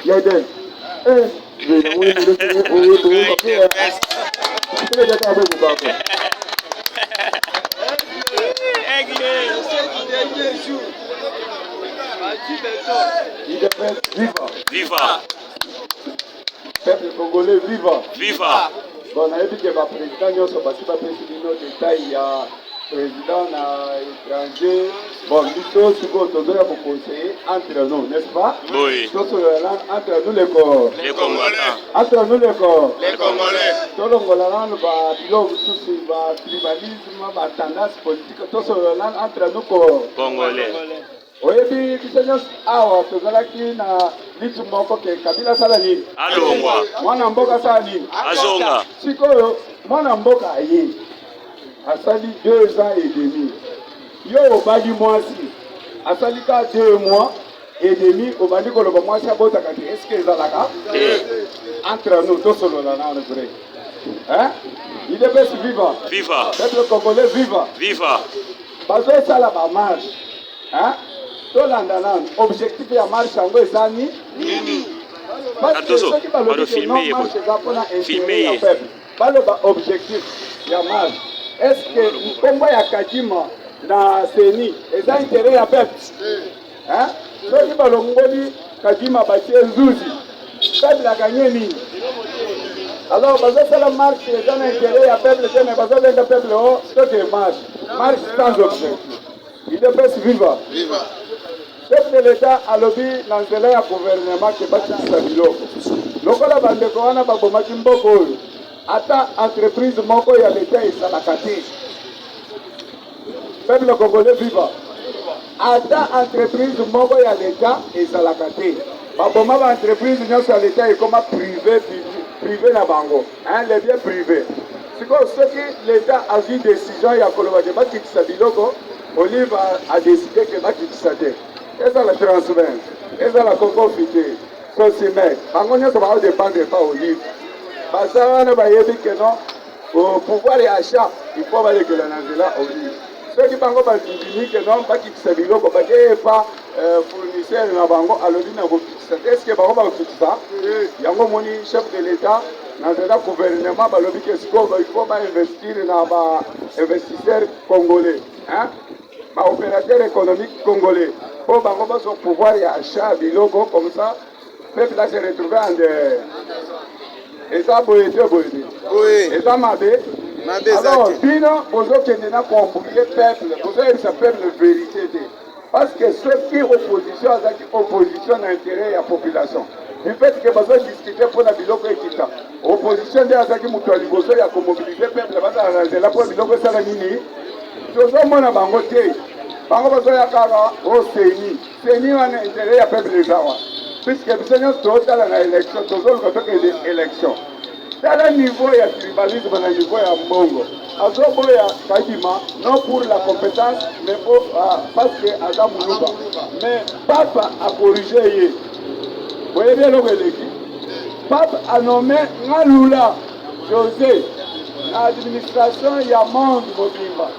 Yaden. Viva. Peuple congolais, viva. Viva. Bon, on a dit que le président nous a passé par nos détails. Il y a président étranger. Bon, nous tous, nous devons conseiller entre nous, n'est-ce pas? Oui. Entre nous les corps. Les Congolais. Entre nous les corps. Les Congolais. Tout le monde va tribalisme, va tendance politique. Tout le monde entre nous corps. Congolais. Oyebi bisenyo awa tozalaki na litu moko ke Kabila sala nini alongwa mwana mboka sala nini azonga sikoyo mwana mboka aye asali 2 ans et demi yo obali mwasi asali ka 2 mois et demi obali koloba mwasi abotaka te est-ce que ezalaka entre nous tosolola na vrai hein il devait vivre viva peuple congolais viva viva bazosala ba marche hein tolandana objectif ya marche yango eza nini parce que soki balobi non marche eza mpona intérêt ya peuple baloba objectif ya marche est ce que nkombo ya Kadima na seni eza intérêt ya peuple soki balongoli Kadima batie nzuzi peuple aganye nini alors bazosala marche eza na intérêt ya peuple te mais bazobenga peuple o soki marche sans objectif il devait vivre chef de l'État a lobby dans le gouvernement qui bâtisse biloko. Lokola bandeko wana babomaki mboko oyo. Ata entreprise moko ya l'État esalaka te. Peuple congolais viva. Ata entreprise moko ya l'État esalaka te. Baboma ba entreprise nyonso ya l'État ekoma privé na bango. Les biens privés. Siko soki l'État a vu décision ya koloba ke bakitisa biloko, Olive a décidé que bakitisa te. Eza la transfert, eza la confiture, Sosimec, bango nyonso bao dépendre pas Olive. Basa wana bayebi ke non, au pouvoir ya achat, il faut balekela na nzela Olive. Soki bango bandimi ke non bakitisa biloko bakeye pa fournisseur na bango alobi na kokitisa. Est-ce que bango bakokitisa? Yango moni chef de l'État na nzela gouvernement balobi ke sikoyo il faut investir na ba investisseurs congolais, hein? Ba opérateur économique congolais. Pour bango son pouvoir et achat biloko comme ça, peuple là se retrouver en dehors. Et ça boyete. Oui. Et ça mabé. Alors, bino bozo kendena compliquer peuple, bozo esa peuple vérité. Parce que ceux qui opposition azaki opposition d'intérêt à la population. Du fait que bozo discuter pour la biloko ekita. Opposition de azaki mutu aliboso ya mobiliser peuple baza la pour biloko sala nini. Tozo mona bango te. Bango bazoya kaka o seni wana intérêt ya peuple ezawa puisque biso nyonso tozotala na élection tozoluka toke élection tala niveau ya tribalisme na niveau ya mbongo azoboya Kadima non pour la compétence mais parce que aza muluba mais papa a corrigé ye boyebi eloko eleki papa a nommé Ngalula José na administration ya monde mobimba.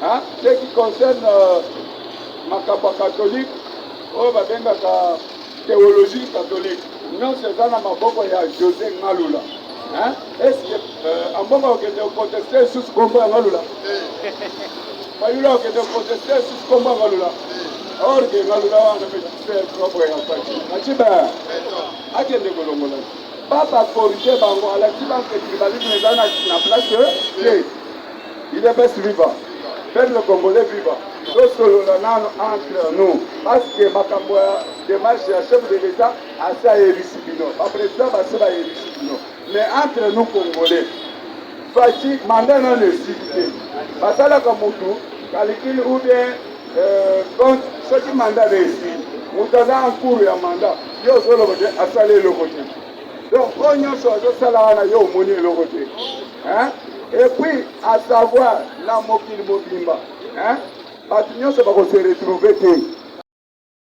Hein? Ce qui concerne Makaba catholique, ou la théologie catholique, non c'est dans la maboko ya José Ngalula. Hein? Est-ce que en bon moment que de protester sous ce combat Ngalula? Malula que de protester sous ce combat Ngalula. Or que Ngalula on a fait propre en fait. Achiba, akende kolongola. Papa corriger bango à la tiba que tribalisme dans la place que il est best vivant. Peuple congolais vivant. Nous sommes entre nous. Parce que Makambo démarche à chef de l'État à ça et Rissibino. Après ça, ça va Rissibino. Mais entre nous Congolais, fatigue, mandat non le cité. Parce que comme tout, calcul ou bien compte ce qui mandat réussi. Moutaza en cours et en mandat. Yo solo côté à saler le côté. Donc on y a chose ça là on a yo monnaie le côté. Hein? Et puis, à savoir, la mobile mobimba, hein, se va se retrouver.